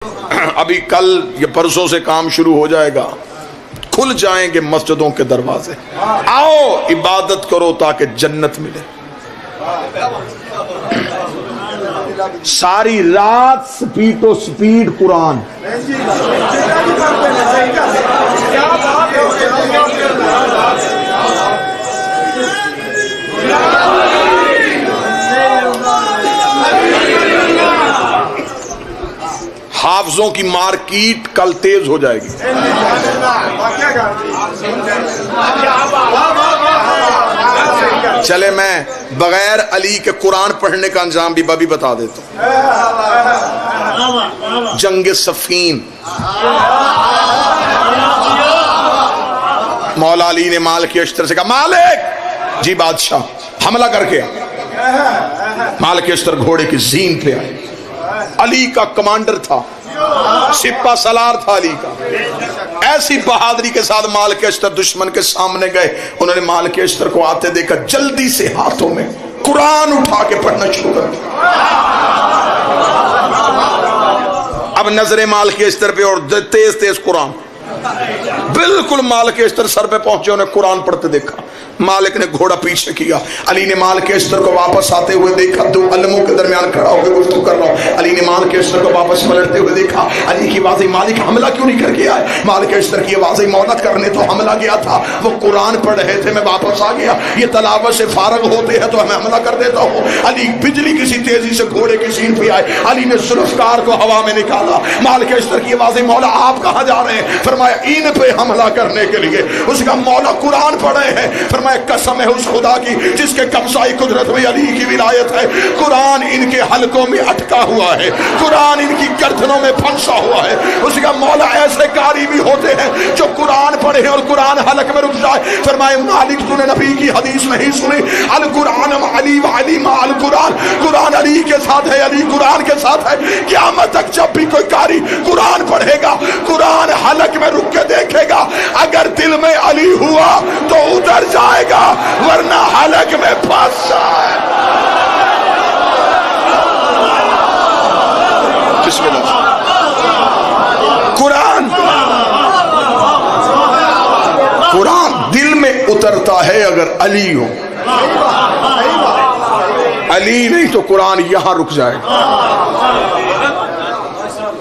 ابھی کل یا پرسوں سے کام شروع ہو جائے گا، کھل جائیں گے مسجدوں کے دروازے، آؤ عبادت کرو تاکہ جنت ملے۔ ساری رات سپیڈ و سپیڈ قرآن، حافظوں کی مارکیٹ کل تیز ہو جائے گی۔ چلے میں بغیر علی کے قرآن پڑھنے کا انجام بھی بتا دیتا ہوں۔ جنگ صفین، مولا علی نے مالک اشتر سے کہا مالک جی بادشاہ حملہ کر کے، مالک اشتر گھوڑے کی زین پہ آئے، علی کا کمانڈر تھا، سپہ سالار تھا علی کا، ایسی بہادری کے ساتھ مالک اشتر دشمن کے سامنے گئے، انہوں نے مالک اشتر کو آتے دیکھا، جلدی سے ہاتھوں میں قرآن اٹھا کے پڑھنا شروع کر دیا۔ اب نظر مالک اشتر پہ اور تیز تیز قرآن، بالکل مالک اشتر سر پہ پہنچے، انہیں قرآن پڑھتے دیکھا، مالک نے گھوڑا پیچھے کیا، علی نے مالک اشتر کو واپس آتے ہوئے دیکھا، دو علموں کے درمیان کھڑا ہو کے گفتگو کر رہا ہوں، علی نے مالک اشتر کو واپس پلٹتے ہوئے دیکھا، علی کی واضح مالک حملہ کیوں نہیں کر کے آئے؟ مالک اشتر کی واضح مولا کرنے تو حملہ گیا تھا، وہ قرآن پڑھ رہے تھے، میں واپس آ گیا، یہ تلاوت سے فارغ ہوتے ہیں تو میں حملہ کر دیتا ہوں۔ علی بجلی کسی تیزی سے گھوڑے کی سین پہ آئے، علی نے ذوالفقار کو ہوا میں نکالا، مالک اشتر کی واضح مولا آپ کہاں جا رہے ہیں؟ فرمایا ان پہ حملہ کرنے کے لیے۔ اس کا مولا قرآن پڑھے ہیں، فرمایا قسم ہے اس خدا کی جس کے قبضۂ قدرت میں علی کی ولایت ہے، قرآن ان کے حلقوں میں اٹکا ہوا ہے، قرآن ان کی گردنوں میں پھنسا ہوا ہے۔ اس کا مولا ایسے قاری بھی ہوتے ہیں جو قرآن پڑھے اور قرآن حلق میں رک جائے۔ فرمائے مالک تو نے نبی کی حدیث نہیں سنی، القرآن علی و علی ما القرآن، قرآن علی کے ساتھ ہے، علی قرآن کے ساتھ ہے۔ قیامت تک جب بھی کوئی قاری قرآن پڑھے گا، قرآن حلق میں رک کے دیکھے گا، اگر دل میں علی ہوا تو ادھر جائے گا، ورنہ حلق میں پھنس جائے۔ بسم اللہ۔ قرآن دل میں اترتا ہے اگر علی ہو، علی نہیں تو قرآن یہاں رک جائے گا،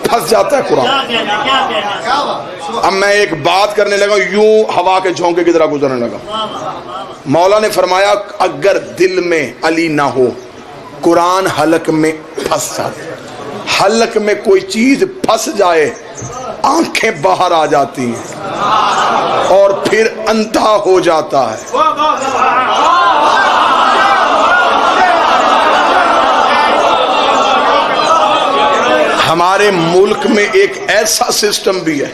پھنس جاتا ہے قرآن۔ اب میں ایک بات کرنے لگا، یوں ہوا کے جھونکے کی طرح گزرنے لگا۔ مولا نے فرمایا اگر دل میں علی نہ ہو، قرآن حلق میں پھنس جاتا ہے، حلق میں کوئی چیز پھنس جائے، آنکھیں باہر آ جاتی ہیں اور پھر اندھا ہو جاتا ہے۔ ہمارے ملک میں ایک ایسا سسٹم بھی ہے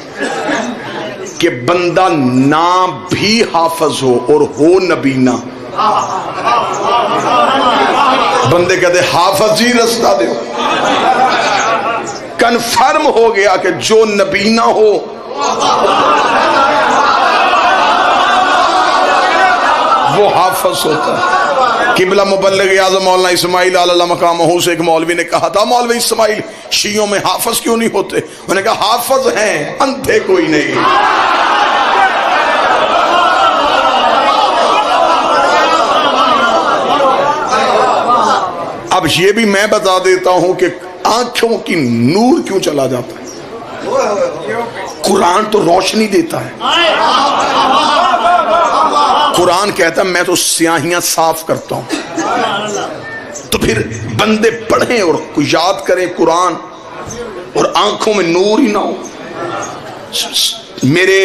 کہ بندہ نہ بھی حافظ ہو اور ہو نبینا، بندے کہتے حافظ جی رستہ دے، کنفرم ہو گیا کہ جو نبینا ہو وہ حافظ ہوتا ہے۔ قبلہ مبلغ اعظم مولانا اسماعیل علیہ مقامہ سے ایک مولوی نے کہا تھا، مولوی اسماعیل شیعوں میں حافظ کیوں نہیں ہوتے؟ انہوں نے کہا حافظ ہیں، اندھے کوئی نہیں۔ اب یہ بھی میں بتا دیتا ہوں کہ آنکھوں کی نور کیوں چلا جاتا ہے؟ قرآن تو روشنی دیتا ہے، قرآن کہتا ہے میں تو سیاہیاں صاف کرتا ہوں۔ تو پھر بندے پڑھیں اور یاد کریں قرآن اور آنکھوں میں نور ہی نہ ہو۔ میرے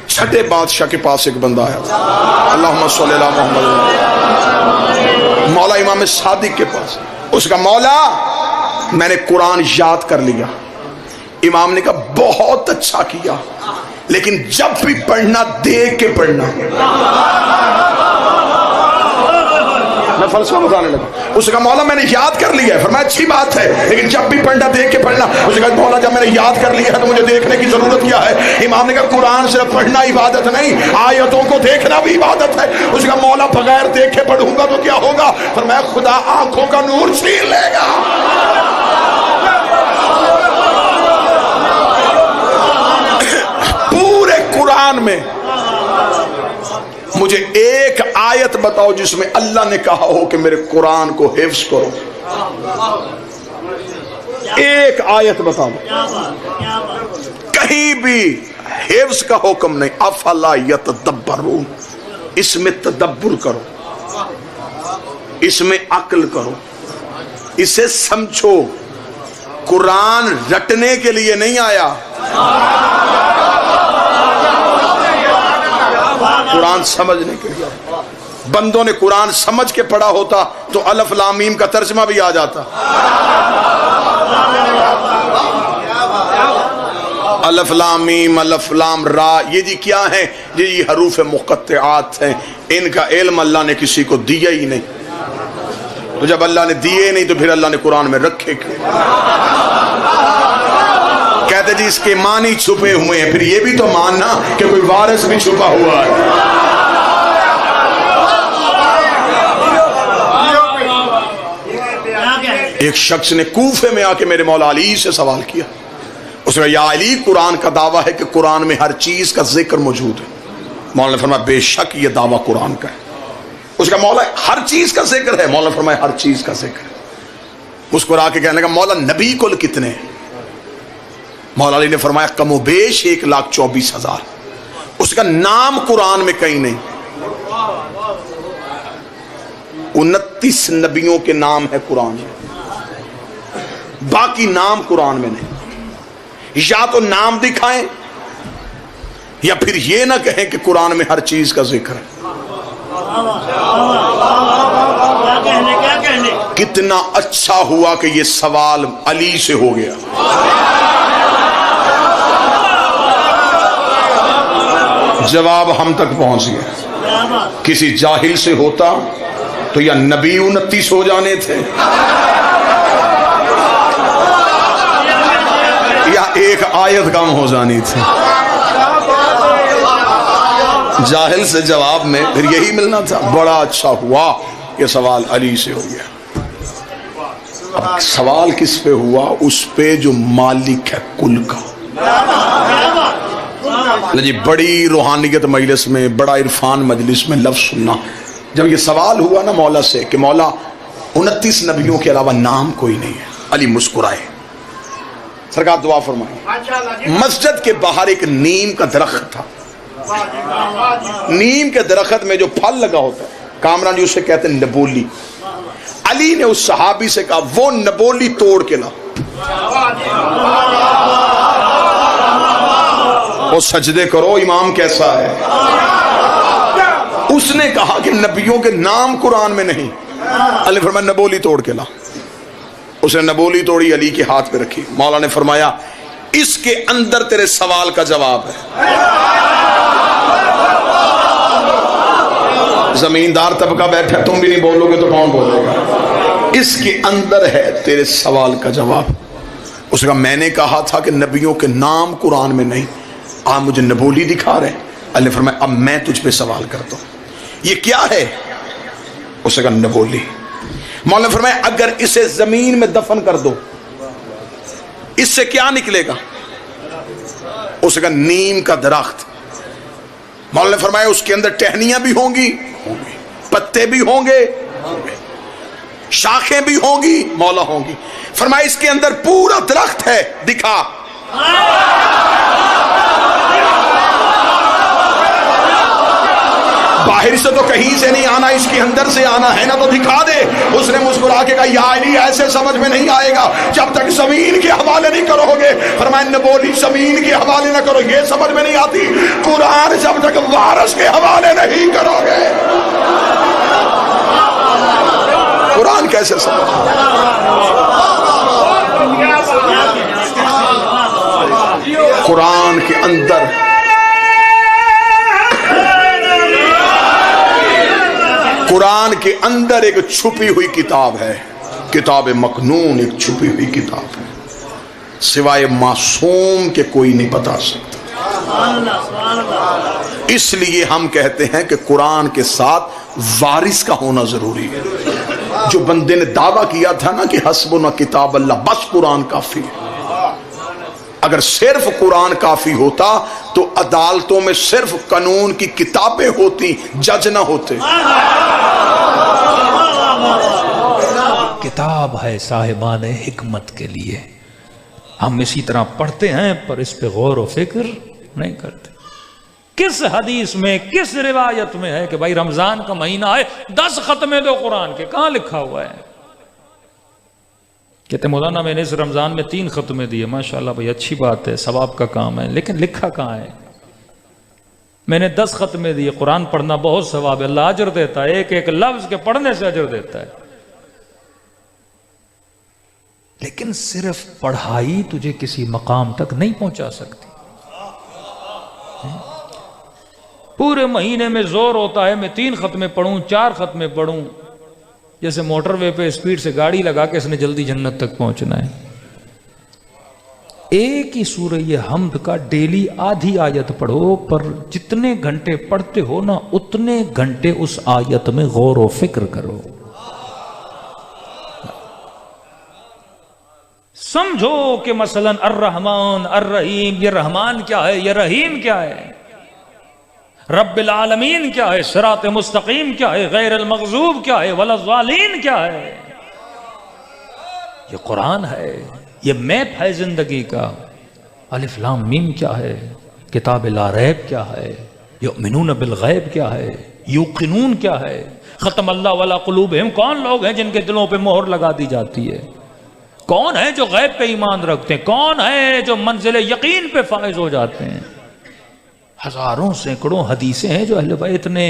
چھٹے بادشاہ کے پاس ایک بندہ آیا تھا، اللہم صلی اللہ محمد، مولا امام صادق کے پاس۔ اس کا مولا میں نے قرآن یاد کر لیا۔ امام نے کہا بہت اچھا کیا، لیکن جب بھی پڑھنا دیکھ کے پڑھنا۔ میں فلسفہ بتانے لگا، اس کا مولا میں نے یاد کر لیا ہے، فرمایا اچھی بات ہے لیکن جب بھی پڑھنا دیکھ کے پڑھنا۔ اس کا مولا جب میں نے یاد کر لیا ہے تو مجھے دیکھنے کی ضرورت کیا ہے؟ امام نے کہا قرآن صرف پڑھنا عبادت نہیں، آیتوں کو دیکھنا بھی عبادت ہے۔ اس کا مولا بغیر دیکھے پڑھوں گا تو کیا ہوگا؟ فرمایا خدا آنکھوں کا نور چھین لے گا۔ قرآن میں مجھے ایک آیت بتاؤ جس میں اللہ نے کہا ہو کہ میرے قرآن کو حفظ کرو. ایک آیت بتا دو. کہیں بھی حفظ کا حکم نہیں. افلا یتدبرون، اس میں تدبر کرو، اس میں عقل کرو، اسے سمجھو. قرآن رٹنے کے لیے نہیں آیا، قرآن سمجھنے کے لیے. بندوں نے قرآن سمجھ کے پڑھا ہوتا تو الف لام میم کا ترجمہ بھی آ جاتا. الف لام میم، الف لام را، یہ جی کیا ہے؟ یہ حروف مقطعات ہیں. ان کا علم اللہ نے کسی کو دیا ہی نہیں. تو جب اللہ نے دیے نہیں تو پھر اللہ نے قرآن میں رکھے کیوں؟ کہتے جی اس کے معنی چھپے ہوئے ہیں. پھر یہ بھی تو ماننا کہ کوئی وارث بھی چھپا ہوا ہے. ایک شخص نے کوفے میں آ کے میرے مولا علی سے سوال کیا. اس نے کہا یا علی، قرآن کا دعویٰ ہے کہ قرآن میں ہر چیز کا ذکر موجود ہے. مولا نے فرمایا بے شک یہ دعویٰ قرآن کا ہے. اس کا مولا ہر چیز کا ذکر ہے. مولا نے فرمایا ہر چیز کا ذکر ہے. مسکرا کے کہنے لگا مولا نبی کل کتنے ہیں؟ مولا علی نے فرمایا کم و بیش 1,24,000. اس کا نام قرآن میں کہیں نہیں. 29 نبیوں کے نام ہے قرآن میں، باقی نام قرآن میں نہیں. یا تو نام دکھائیں یا پھر یہ نہ کہیں کہ قرآن میں ہر چیز کا ذکر ہے. کتنا اچھا ہوا کہ یہ سوال علی سے ہو گیا. جواب ہم تک پہنچ گیا. کسی جاہل سے ہوتا تو یا نبی 29 ہو جانے تھے یا ایک آیت کم ہو جانی تھی. جاہل سے جواب میں پھر یہی ملنا تھا. بڑا اچھا ہوا کہ سوال علی سے ہو گیا. اب سوال کس پہ ہوا؟ اس پہ جو مالک ہے کل کا. جی بڑی روحانیت مجلس میں، بڑا عرفان مجلس میں لفظ سننا. جب یہ سوال ہوا نا مولا سے کہ مولا 29 نبیوں کے علاوہ نام کوئی نہیں ہے، علی مسکرائے. سرکار دعا فرمائے. مسجد کے باہر ایک نیم کا درخت تھا. نیم کے درخت میں جو پھل لگا ہوتا ہے کامران جی اسے کہتے ہیں نبولی. علی نے اس صحابی سے کہا وہ نبولی توڑ کے لا. وہ سجدے کرو، امام کیسا ہے. اس نے کہا کہ نبیوں کے نام قرآن میں نہیں. علی نے فرمایا نبولی توڑ کے لا. اس نے نبولی توڑی، علی کے ہاتھ پہ رکھی. مولا نے فرمایا اس کے اندر تیرے سوال کا جواب ہے. زمیندار طبقہ بیٹھا، تم بھی نہیں بولو گے تو کون بولے گا؟ اس کے اندر ہے تیرے سوال کا جواب. اس نے کہا میں نے کہا تھا کہ نبیوں کے نام قرآن میں نہیں، آپ مجھے نبولی دکھا رہے ہیں. اللہ نے فرمایا اب میں تجھ پہ سوال کرتا ہوں، یہ کیا ہے؟ اس نے کہا نبولی. مولا نے فرمایا اگر اسے زمین میں دفن کر دو اس سے کیا نکلے گا؟ اس نے کہا نیم کا درخت. مولا نے فرمایا اس کے اندر ٹہنیاں بھی ہوں گی، پتے بھی ہوں گے، شاخیں بھی ہوں گی، مولا ہوں گی. فرمایا اس کے اندر پورا درخت ہے، دکھا. باہر سے تو کہیں سے نہیں آنا، اس کے اندر سے آنا ہے نا، تو دکھا دے. اس نے مسکرا کے کہا یا علی ایسے سمجھ میں نہیں آئے گا جب تک زمین کے حوالے نہیں کرو گے. فرمایا نبولی زمین کے حوالے نہ کرو، یہ سمجھ میں نہیں آتی. قرآن جب تک وارث کے حوالے نہیں کرو گے قرآن کیسے سمجھ؟ قرآن کے اندر قرآن کے اندر ایک چھپی ہوئی کتاب ہے، کتاب مکنون، ایک چھپی ہوئی کتاب ہے، سوائے معصوم کے کوئی نہیں بتا سکتا. اس لیے ہم کہتے ہیں کہ قرآن کے ساتھ وارث کا ہونا ضروری ہے. جو بندے نے دعویٰ کیا تھا نا کہ حسبنا کتاب اللہ، بس قرآن کافی ہے. اگر صرف قرآن کافی ہوتا تو عدالتوں میں صرف قانون کی کتابیں ہوتی، جج نہ ہوتے۔ کتاب ہے صاحبان حکمت کے لیے، ہم اسی طرح پڑھتے ہیں پر اس پہ غور و فکر نہیں کرتے۔ کس حدیث میں، کس روایت میں ہے کہ بھائی رمضان کا مہینہ ہے 10 ختمے دو قرآن کے؟ کہاں لکھا ہوا ہے؟ کہتے مولانا میں نے اس رمضان میں 3 ختمے دیے۔ ماشاءاللہ بھائی اچھی بات ہے، ثواب کا کام ہے، لیکن لکھا کہاں ہے؟ میں نے 10 ختمے دیے۔ قرآن پڑھنا بہت ثواب ہے، اللہ اجر دیتا ہے، ایک ایک لفظ کے پڑھنے سے اجر دیتا ہے، لیکن صرف پڑھائی تجھے کسی مقام تک نہیں پہنچا سکتی۔ پورے مہینے میں زور ہوتا ہے میں 3 ختمے پڑھوں، 4 ختمے پڑھوں، جیسے موٹر وے پہ اسپیڈ سے گاڑی لگا کے اس نے جلدی جنت تک پہنچنا ہے۔ ایک ہی سورہ حمد کا ڈیلی آدھی آیت پڑھو، پر جتنے گھنٹے پڑھتے ہو نا اتنے گھنٹے اس آیت میں غور و فکر کرو، سمجھو کہ مثلا الرحمن الرحیم، یہ رحمان کیا ہے، یہ رحیم کیا ہے، رب العالمین کیا ہے، صراط مستقیم کیا ہے، غیر المغضوب کیا ہے، ولا الضالین کیا ہے۔ یہ قرآن ہے، یہ میپ ہے زندگی کا۔ الف لام میم کیا ہے، کتاب لا ریب کیا ہے، یؤمنون بالغیب کیا ہے، یوقنون کیا ہے، ختم اللہ علی قلوبہم، کون لوگ ہیں جن کے دلوں پہ مہر لگا دی جاتی ہے، کون ہے جو غیب پہ ایمان رکھتے ہیں، کون ہے جو منزل یقین پہ فائز ہو جاتے ہیں۔ ہزاروں سینکڑوں حدیثیں ہیں جو اہل بیت نے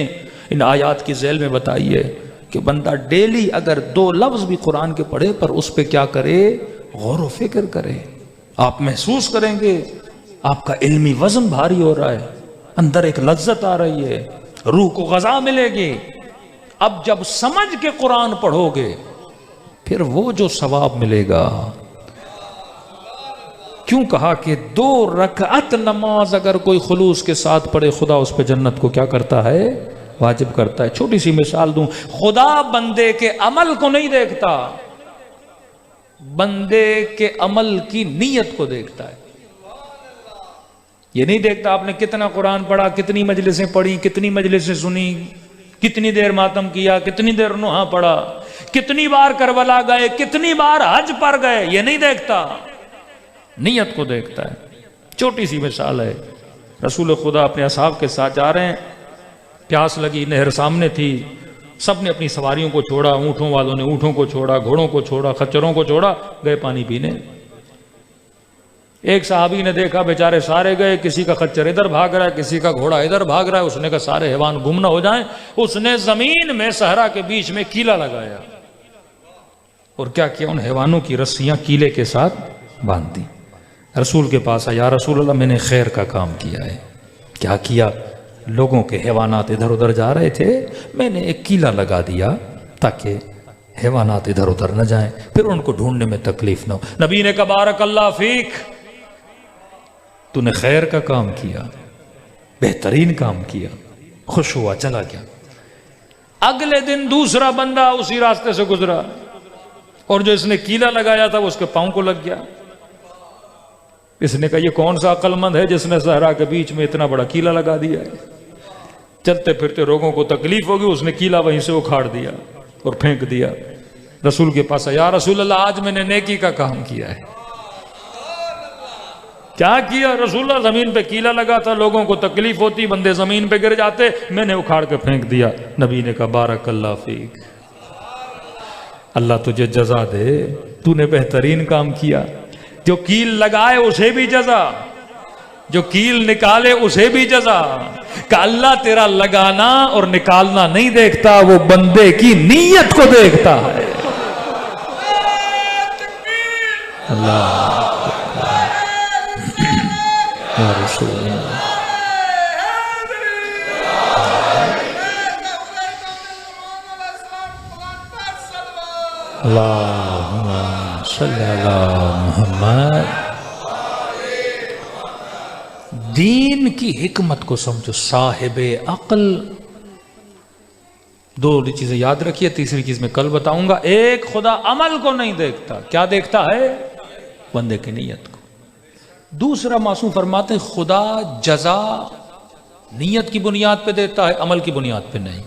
ان آیات کی ذیل میں بتائی ہے کہ بندہ ڈیلی اگر 2 لفظ بھی قرآن کے پڑھے پر اس پہ کیا کرے، غور و فکر کرے، آپ محسوس کریں گے آپ کا علمی وزن بھاری ہو رہا ہے، اندر ایک لذت آ رہی ہے، روح کو غذا ملے گی۔ اب جب سمجھ کے قرآن پڑھو گے پھر وہ جو ثواب ملے گا، کیوں کہا کہ 2 رکعت نماز اگر کوئی خلوص کے ساتھ پڑھے خدا اس پہ جنت کو کیا کرتا ہے، واجب کرتا ہے۔ چھوٹی سی مثال دوں، خدا بندے کے عمل کو نہیں دیکھتا، بندے کے عمل کی نیت کو دیکھتا ہے۔ یہ نہیں دیکھتا آپ نے کتنا قرآن پڑھا، کتنی مجلسیں پڑھی، کتنی مجلسیں سنی، کتنی دیر ماتم کیا، کتنی دیر نوحہ پڑھا، کتنی بار کربلا گئے، کتنی بار حج پر گئے، یہ نہیں دیکھتا، نیت کو دیکھتا ہے۔ چھوٹی سی مثال ہے، رسول خدا اپنے اصحاب کے ساتھ جا رہے ہیں، پیاس لگی، نہر سامنے تھی، سب نے اپنی سواریوں کو چھوڑا، اونٹوں والوں نے اونٹوں کو چھوڑا، گھوڑوں کو چھوڑا، خچروں کو چھوڑا، گئے پانی پینے۔ ایک صحابی نے دیکھا بیچارے سارے گئے، کسی کا خچر ادھر بھاگ رہا ہے، کسی کا گھوڑا ادھر بھاگ رہا ہے، اس نے کہا سارے حیوان گم نہ ہو جائیں، اس نے زمین میں صحرا کے بیچ میں کیلا لگایا اور کیا کیا، ان حیوانوں کی رسیاں کیلے کے ساتھ باندھ دی۔ رسول کے پاس آیا، یا رسول اللہ میں نے خیر کا کام کیا ہے۔ کیا کیا؟ لوگوں کے حیوانات ادھر ادھر جا رہے تھے، میں نے ایک کیلا لگا دیا تاکہ حیوانات ادھر ادھر نہ جائیں، پھر ان کو ڈھونڈنے میں تکلیف نہ ہو۔ نبی نے کہا بارک اللہ فیک، تو نے خیر کا کام کیا، بہترین کام کیا، خوش ہوا، چلا گیا۔ اگلے دن دوسرا بندہ اسی راستے سے گزرا اور جو اس نے کیلا لگایا تھا وہ اس کے پاؤں کو لگ گیا۔ اس نے کہا یہ کون سا عقل مند ہے جس نے صحرا کے بیچ میں اتنا بڑا کیلا لگا دیا ہے، چلتے پھرتے لوگوں کو تکلیف ہوگی، اس نے کیلا وہیں سے اکھاڑ دیا اور پھینک دیا۔ رسول کے پاس آیا، یا رسول اللہ آج میں نے نیکی کا کام کیا ہے۔ کیا کیا؟ رسول اللہ زمین پہ کیلا لگا تھا، لوگوں کو تکلیف ہوتی، بندے زمین پہ گر جاتے، میں نے اکھاڑ کے پھینک دیا۔ نبی نے کہا بارک اللہ فیک، اللہ تجھے جزا دے، تو نے بہترین کام کیا۔ جو کیل لگائے اسے بھی جزا، جو کیل نکالے اسے بھی جزا، کہ اللہ تیرا لگانا اور نکالنا نہیں دیکھتا، وہ بندے کی نیت کو دیکھتا ہے۔ اللہ یا رسول اللہ، اللہم صلی علی محمد۔ دین کی حکمت کو سمجھو، صاحب عقل۔ 2 چیزیں یاد رکھیے، تیسری چیز میں کل بتاؤں گا۔ ایک، خدا عمل کو نہیں دیکھتا، کیا دیکھتا ہے؟ بندے کی نیت کو۔ دوسرا معصوم فرماتے ہیں خدا جزا نیت کی بنیاد پہ دیتا ہے، عمل کی بنیاد پہ نہیں۔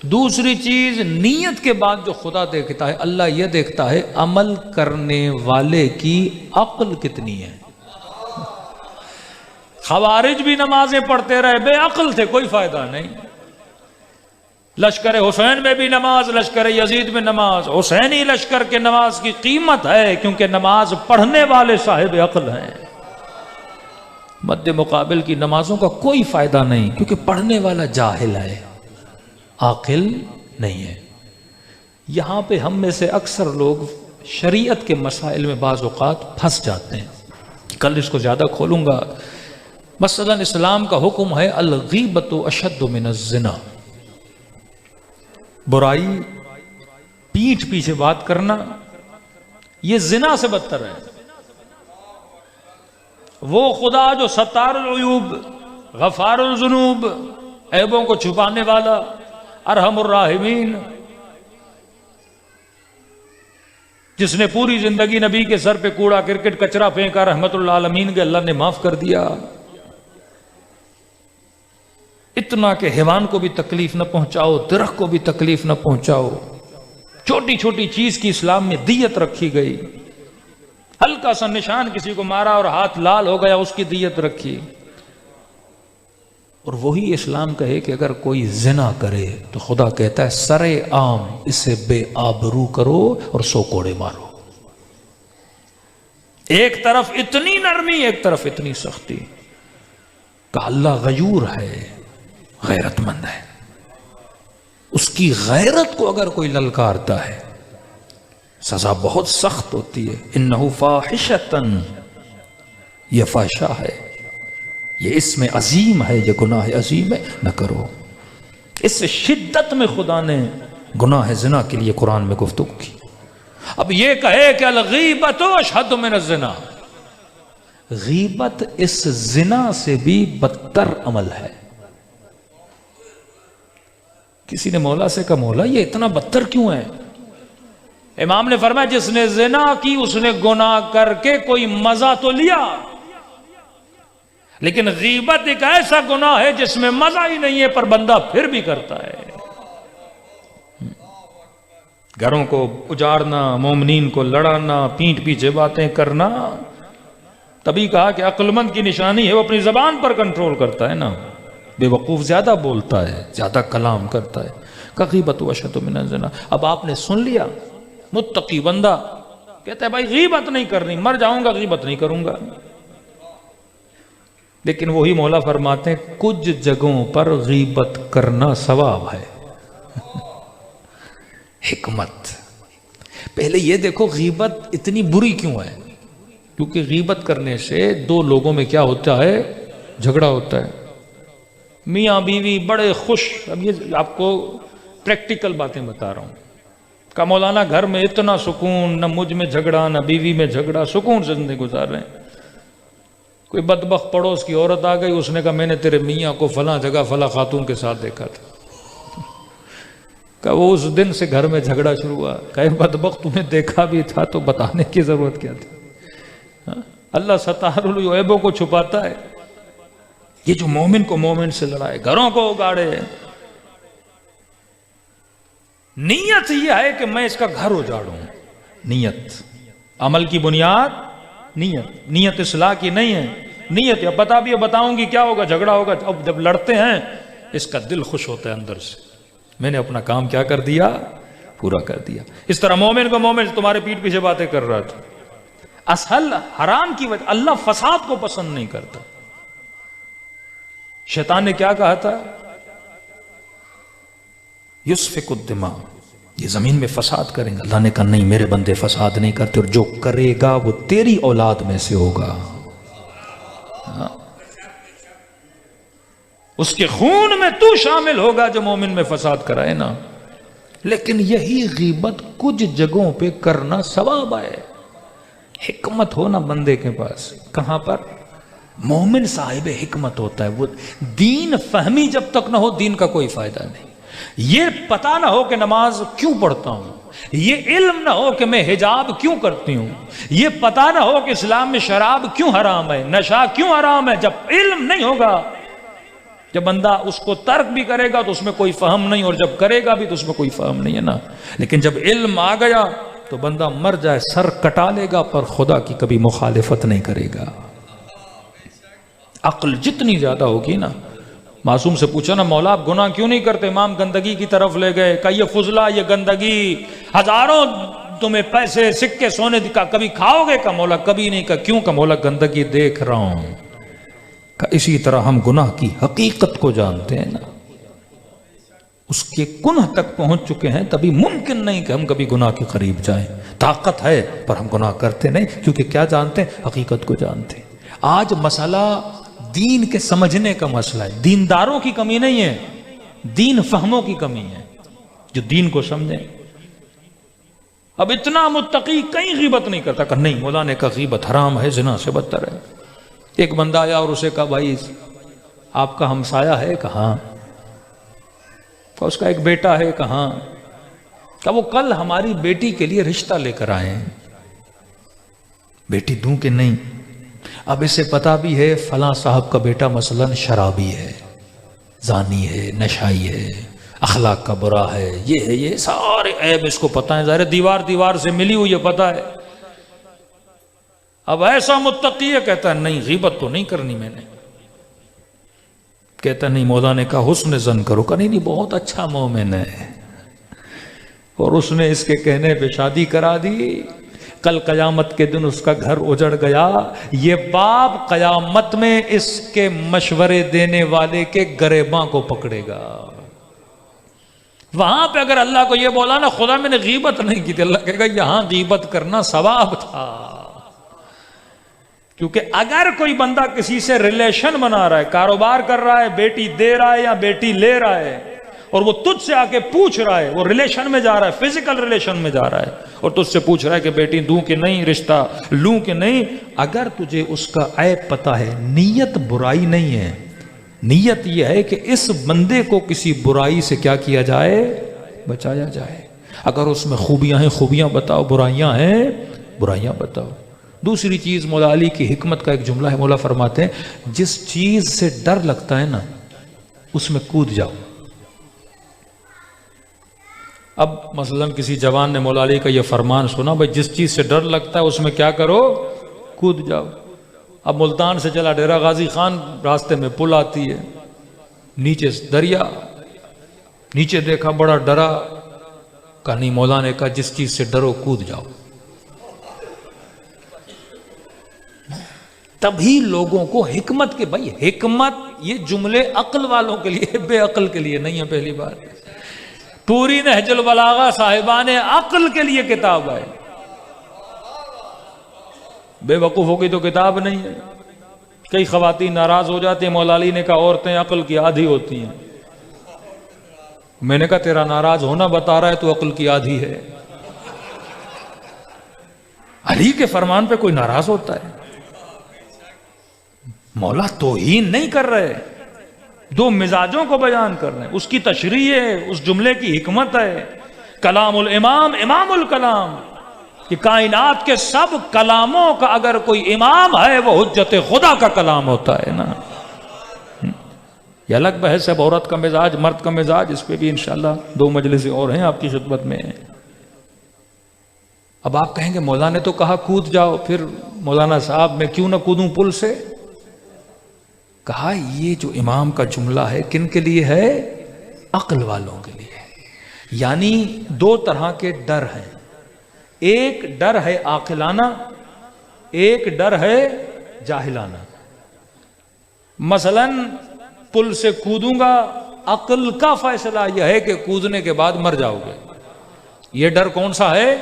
دوسری چیز، نیت کے بعد جو خدا دیکھتا ہے، اللہ یہ دیکھتا ہے عمل کرنے والے کی عقل کتنی ہے۔ خوارج بھی نمازیں پڑھتے رہے، بے عقل تھے، کوئی فائدہ نہیں۔ لشکر حسین میں بھی نماز، لشکر یزید میں نماز، حسینی لشکر کے نماز کی قیمت ہے کیونکہ نماز پڑھنے والے صاحب عقل ہیں۔ مد مقابل کی نمازوں کا کوئی فائدہ نہیں کیونکہ پڑھنے والا جاہل ہے، عاقل نہیں ہے۔ یہاں پہ ہم میں سے اکثر لوگ شریعت کے مسائل میں بعض اوقات پھنس جاتے ہیں۔ کل اس کو زیادہ کھولوں گا۔ مثلا اسلام کا حکم ہے الغیبۃ اشد من الزنا، برائی، پیٹھ پیچھے بات کرنا، یہ زنا سے بدتر ہے۔ وہ خدا جو ستار العیوب، غفار الذنوب، عیبوں کو چھپانے والا، ارحم الراحمین، جس نے پوری زندگی نبی کے سر پہ کوڑا کرکٹ کچرا پھینکا، رحمت اللہ عالمین کے اللہ نے معاف کر دیا، اتنا کہ حیوان کو بھی تکلیف نہ پہنچاؤ، درخت کو بھی تکلیف نہ پہنچاؤ۔ چھوٹی چھوٹی چیز کی اسلام میں دیت رکھی گئی، ہلکا سا نشان کسی کو مارا اور ہاتھ لال ہو گیا، اس کی دیت رکھی۔ اور وہی اسلام کہے کہ اگر کوئی زنا کرے تو خدا کہتا ہے سرے عام اسے بے آبرو کرو اور 100 کوڑے مارو۔ ایک طرف اتنی نرمی، ایک طرف اتنی سختی۔ کہ اللہ غیور ہے، غیرت مند ہے، اس کی غیرت کو اگر کوئی للکارتا ہے سزا بہت سخت ہوتی ہے۔ انہو فاحشتن، یہ فحشا ہے، یہ اسم عظیم ہے، یہ گناہ عظیم ہے، نہ کرو۔ اس سے شدت میں خدا نے گناہ زنا کے لیے قرآن میں گفتگو کی۔ اب یہ کہے کہ الغیبت اشد من الزنا، غیبت اس زنا سے بھی بدتر عمل ہے۔ کسی نے مولا سے کہا مولا یہ اتنا بدتر کیوں ہے؟ امام نے فرمایا جس نے زنا کی اس نے گناہ کر کے کوئی مزہ تو لیا، لیکن غیبت ایک ایسا گناہ ہے جس میں مزہ ہی نہیں ہے پر بندہ پھر بھی کرتا ہے۔ گھروں کو اجاڑنا، مومنین کو لڑانا، پیٹھ پیچھے باتیں کرنا، تبھی کہا کہ عقل مند کی نشانی ہے وہ اپنی زبان پر کنٹرول کرتا ہے نا، بے وقوف زیادہ بولتا ہے، زیادہ کلام کرتا ہے۔ غیبت اشد من الزنا۔ اب آپ نے سن لیا، متقی بندہ کہتا ہے بھائی غیبت نہیں کرنی، مر جاؤں گا غیبت نہیں کروں گا۔ لیکن وہی مولا فرماتے ہیں کچھ جگہوں پر غیبت کرنا ثواب ہے۔ حکمت، پہلے یہ دیکھو غیبت اتنی بری کیوں ہے؟ کیونکہ غیبت کرنے سے دو لوگوں میں کیا ہوتا ہے؟ جھگڑا ہوتا ہے۔ میاں بیوی بڑے خوش، اب یہ آپ کو پریکٹیکل باتیں بتا رہا ہوں کہ مولانا گھر میں اتنا سکون، نہ مجھ میں جھگڑا نہ بیوی میں جھگڑا، سکون سے زندگی گزار رہے ہیں۔ کوئی بدبخت پڑوس کی عورت آ گئی، اس نے کہا میں نے تیرے میاں کو فلاں جگہ فلاں خاتون کے ساتھ دیکھا تھا، کہ وہ اس دن سے گھر میں جھگڑا شروع ہوا۔ کہ بدبخت تمہیں دیکھا بھی تھا تو بتانے کی ضرورت کیا تھی؟ اللہ ستار العیبوں کو چھپاتا ہے۔ یہ جو مومن کو مومن سے لڑائے، گھروں کو اگاڑے، نیت یہ ہے کہ میں اس کا گھر اجاڑوں۔ نیت، عمل کی بنیاد نیت، نیت اصلاح کی نہیں ہے۔ نیت یا بتا بھی بتاؤں گی کیا ہوگا، جھگڑا ہوگا۔ اب جب لڑتے ہیں اس کا دل خوش ہوتا ہے اندر سے، میں نے اپنا کام کیا کر دیا؟ پورا کر دیا۔ اس طرح مومن کو مومن تمہارے پیٹھ پیچھے باتیں کر رہا تھا، اصل حرام کی وجہ، اللہ فساد کو پسند نہیں کرتا۔ شیطان نے کیا کہا تھا؟ یسفک الدماء، یہ زمین میں فساد کریں گے۔ اللہ نے کہا نہیں، میرے بندے فساد نہیں کرتے، اور جو کرے گا وہ تیری اولاد میں سے ہوگا، اس کے خون میں تو شامل ہوگا جو مومن میں فساد کرائے نا۔ لیکن یہی غیبت کچھ جگہوں پہ کرنا ثواب ہے۔ حکمت ہو نا بندے کے پاس، کہاں پر؟ مومن صاحب حکمت ہوتا ہے۔ وہ دین فہمی جب تک نہ ہو دین کا کوئی فائدہ نہیں۔ یہ پتہ نہ ہو کہ نماز کیوں پڑھتا ہوں، یہ علم نہ ہو کہ میں حجاب کیوں کرتی ہوں، یہ پتہ نہ ہو کہ اسلام میں شراب کیوں حرام ہے، نشہ کیوں حرام ہے. جب علم نہیں ہوگا، جب بندہ اس کو ترک بھی کرے گا تو اس میں کوئی فہم نہیں، اور جب کرے گا بھی تو اس میں کوئی فہم نہیں ہے نا. لیکن جب علم آ گیا تو بندہ مر جائے سر کٹا لے گا پر خدا کی کبھی مخالفت نہیں کرے گا. عقل جتنی زیادہ ہوگی نا. معصوم سے پوچھا نا مولا آپ گناہ کیوں نہیں کرتے، امام گندگی کی طرف لے گئے، کہ یہ فضلہ، یہ گندگی، ہزاروں تمہیں پیسے سکے سونے کا کبھی کھاؤ گے؟ کہ مولا کبھی نہیں. کہ کیوں؟ کہ مولا گندگی دیکھ رہا ہوں. کہ اسی طرح ہم گناہ کی حقیقت کو جانتے ہیں نا، اس کے کنہ تک پہنچ چکے ہیں، تبھی ممکن نہیں کہ ہم کبھی گناہ کے قریب جائیں. طاقت ہے پر ہم گناہ کرتے نہیں، کیونکہ کیا جانتے ہیں؟ حقیقت کو جانتے ہیں. آج مسئلہ دین کے سمجھنے کا مسئلہ ہے، دینداروں کی کمی نہیں ہے، دین فہموں کی کمی ہے جو دین کو سمجھیں. اب اتنا متقی کہیں غیبت نہیں کرتا کہ نہیں مولا نے کہا غیبت حرام ہے، زنا سے بدتر ہے. ایک بندہ آیا اور اسے کہا بھائی آپ کا ہمسایہ ہے؟ کہاں. اس کا ایک بیٹا ہے؟ کہاں. کہ وہ کل ہماری بیٹی کے لیے رشتہ لے کر آئے ہیں. بیٹی دوں کہ نہیں؟ اب اسے پتا بھی ہے فلاں صاحب کا بیٹا مثلا شرابی ہے، زانی ہے، نشائی ہے، اخلاق کا برا ہے، یہ ہے، یہ سارے عیب اس کو پتا ہے، ظاہر دیوار دیوار سے ملی ہوئی یہ پتا ہے. اب ایسا متقی ہے، کہتا ہے نہیں غیبت تو نہیں کرنی میں نے. کہتا نہیں مولا نے کہا حسن ظن کرو. کہ نہیں بہت اچھا مومن ہے، اور اس نے اس کے کہنے پہ شادی کرا دی. کل قیامت کے دن اس کا گھر اجڑ گیا. یہ باپ قیامت میں اس کے مشورے دینے والے کے گریباں کو پکڑے گا. وہاں پہ اگر اللہ کو یہ بولا نا خدا میں نے غیبت نہیں کی تھی، اللہ کہے گا یہاں غیبت کرنا ثواب تھا. کیونکہ اگر کوئی بندہ کسی سے ریلیشن بنا رہا ہے، کاروبار کر رہا ہے، بیٹی دے رہا ہے یا بیٹی لے رہا ہے، اور وہ تجھ سے آ کے پوچھ رہا ہے، وہ ریلیشن میں جا رہا ہے، فزیکل ریلیشن میں جا رہا ہے، اور تجھ سے پوچھ رہا ہے کہ بیٹی دوں کہ نہیں، رشتہ لوں کہ نہیں، اگر تجھے اس کا عیب پتا ہے، نیت برائی نہیں ہے، نیت یہ ہے کہ اس بندے کو کسی برائی سے کیا کیا جائے؟ بچایا جائے. اگر اس میں خوبیاں ہیں خوبیاں بتاؤ، برائیاں ہیں برائیاں بتاؤ. دوسری چیز مولا علی کی حکمت کا ایک جملہ ہے، مولا فرماتے ہیں جس چیز سے ڈر لگتا ہے نا اس میں کود جاؤ. اب مثلا کسی جوان نے مولا علی کا یہ فرمان سنا، بھائی جس چیز سے ڈر لگتا ہے اس میں کیا کرو؟ کود جاؤ. اب ملتان سے چلا ڈیرہ غازی خان، راستے میں پل آتی ہے، نیچے دریا، نیچے دیکھا بڑا ڈرا. کہا نہیں مولا نے کہا جس چیز سے ڈرو کود جاؤ. تبھی لوگوں کو حکمت کے، بھائی حکمت یہ جملے عقل والوں کے لیے، بے عقل کے لیے نہیں ہے. پہلی بار پوری نہج البلاغہ صاحبان عقل کے لیے کتاب ہے، بے وقوفوں کی تو کتاب نہیں ہے. کئی خواتین ناراض ہو جاتی ہیں، مولا علی نے کہا عورتیں عقل کی آدھی ہوتی ہیں. میں نے کہا تیرا ناراض ہونا بتا رہا ہے تو عقل کی آدھی ہے. علی کے فرمان پہ کوئی ناراض ہوتا ہے؟ مولا توہین نہیں کر رہے، دو مزاجوں کو بیان کر رہے ہیں، اس کی تشریح ہے، اس جملے کی حکمت ہے. کلام الامام امام الکلام، کہ کائنات کے سب کلاموں کا اگر کوئی امام ہے وہ حجت خدا کا کلام ہوتا ہے نا. یہ الگ بحث ہے، عورت کا مزاج مرد کا مزاج، اس پہ بھی انشاءاللہ 2 مجلسیں اور ہیں آپ کی خدمت میں. اب آپ کہیں گے مولا نے تو کہا کود جاؤ، پھر مولانا صاحب میں کیوں نہ کودوں پل سے؟ کہا یہ جو امام کا جملہ ہے کن کے لیے ہے؟ عقل والوں کے لیے. یعنی 2 طرح کے ڈر ہیں، ایک ڈر ہے عاقلانہ، ایک ڈر ہے جاہلانہ. مثلا پل سے کودوں گا، عقل کا فیصلہ یہ ہے کہ کودنے کے بعد مر جاؤ گے، یہ ڈر کون سا ہے؟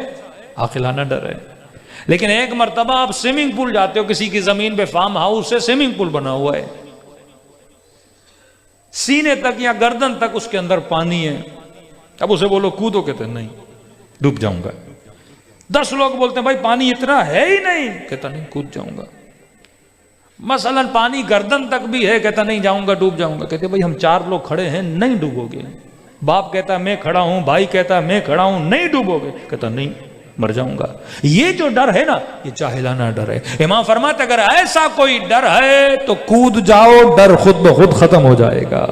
عاقلانہ ڈر ہے. لیکن ایک مرتبہ آپ سوئمنگ پول جاتے ہو، کسی کی زمین پہ فارم ہاؤس سے سوئمنگ پول بنا ہوا ہے، سینے تک یا گردن تک اس کے اندر پانی ہے. اب اسے بولو کودو، کہتے ہیں نہیں ڈوب جاؤں گا. 10 لوگ بولتے ہیں بھائی پانی اتنا ہے ہی نہیں، کہتا نہیں کود جاؤں گا. مثلا پانی گردن تک بھی ہے، کہتا نہیں جاؤں گا ڈوب جاؤں گا. کہتے بھائی ہم 4 لوگ کھڑے ہیں، نہیں ڈوبو گے. باپ کہتا ہے میں کھڑا ہوں، بھائی کہتا ہے میں کھڑا ہوں، نہیں ڈوبو گے، کہتا نہیں مر جاؤں گا۔ یہ جو ڈر ہے نا، یہ جاہلانہ ڈر ہے۔ امام فرماتے اگر ایسا کوئی ڈر ہے تو کود جاؤ، ڈر خود بخود ختم ہو جائے گا۔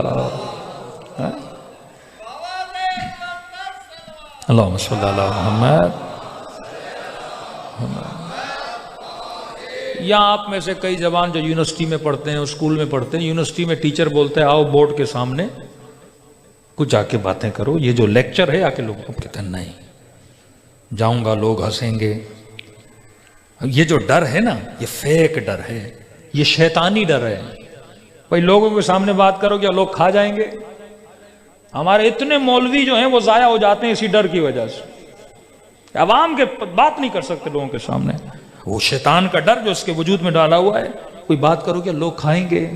اللہم صلی اللہ علیہ محمد۔ یہاں آپ میں سے کئی جوان جو یونیورسٹی میں پڑھتے ہیں، اسکول میں پڑھتے ہیں، یونیورسٹی میں ٹیچر بولتے ہیں آؤ بورڈ کے سامنے کچھ آ کے باتیں کرو، یہ جو لیکچر ہے آ کے لوگوں کو کہتے ہیں نہیں جاؤں گا، لوگ ہنسیں گے۔ یہ جو ڈر ہے نا، یہ فیک ڈر ہے، یہ شیطانی ڈر ہے۔ بھائی لوگوں کے سامنے بات کرو کیا لوگ کھا جائیں گے؟ ہمارے اتنے مولوی جو ہیں وہ ضائع ہو جاتے ہیں اسی ڈر کی وجہ سے، عوام کے بات نہیں کر سکتے لوگوں کے سامنے۔ وہ شیطان کا ڈر جو اس کے وجود میں ڈالا ہوا ہے، کوئی بات کرو کیا لوگ کھائیں گے،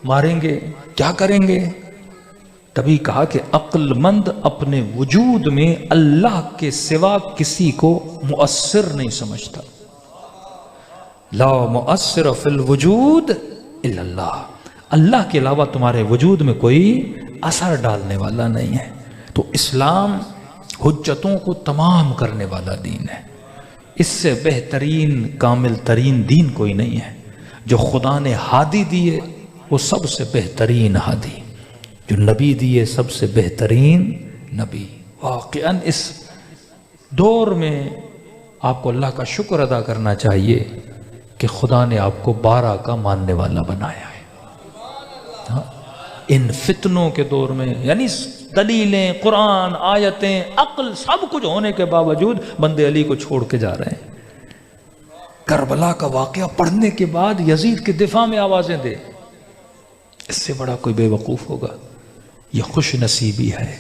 ماریں گے، کیا کریں گے؟ تبھی کہا کہ عقل مند اپنے وجود میں اللہ کے سوا کسی کو مؤثر نہیں سمجھتا۔ لا مؤثر فی الوجود الا اللہ، اللہ کے علاوہ تمہارے وجود میں کوئی اثر ڈالنے والا نہیں ہے۔ تو اسلام حجتوں کو تمام کرنے والا دین ہے، اس سے بہترین کامل ترین دین کوئی نہیں ہے۔ جو خدا نے ہادی دیے وہ سب سے بہترین ہادی، جو نبی دیے سب سے بہترین نبی۔ واقعاً اس دور میں آپ کو اللہ کا شکر ادا کرنا چاہیے کہ خدا نے آپ کو 12 کا ماننے والا بنایا ہے۔ ہاں، ان فتنوں کے دور میں، یعنی دلیلیں، قرآن، آیتیں، عقل سب کچھ ہونے کے باوجود بندے علی کو چھوڑ کے جا رہے ہیں۔ کربلا کا واقعہ پڑھنے کے بعد یزید کے دفاع میں آوازیں دے، اس سے بڑا کوئی بے وقوف ہوگا؟ یہ خوش نصیبی ہے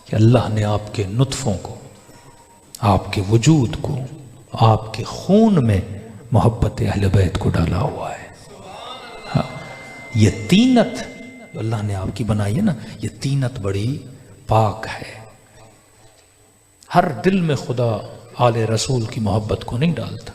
کہ اللہ نے آپ کے نطفوں کو، آپ کے وجود کو، آپ کے خون میں محبت اہل بیت کو ڈالا ہوا ہے۔ ہاں، یہ تینت جو اللہ نے آپ کی بنائی ہے نا، یہ تینت بڑی پاک ہے۔ ہر دل میں خدا آل رسول کی محبت کو نہیں ڈالتا۔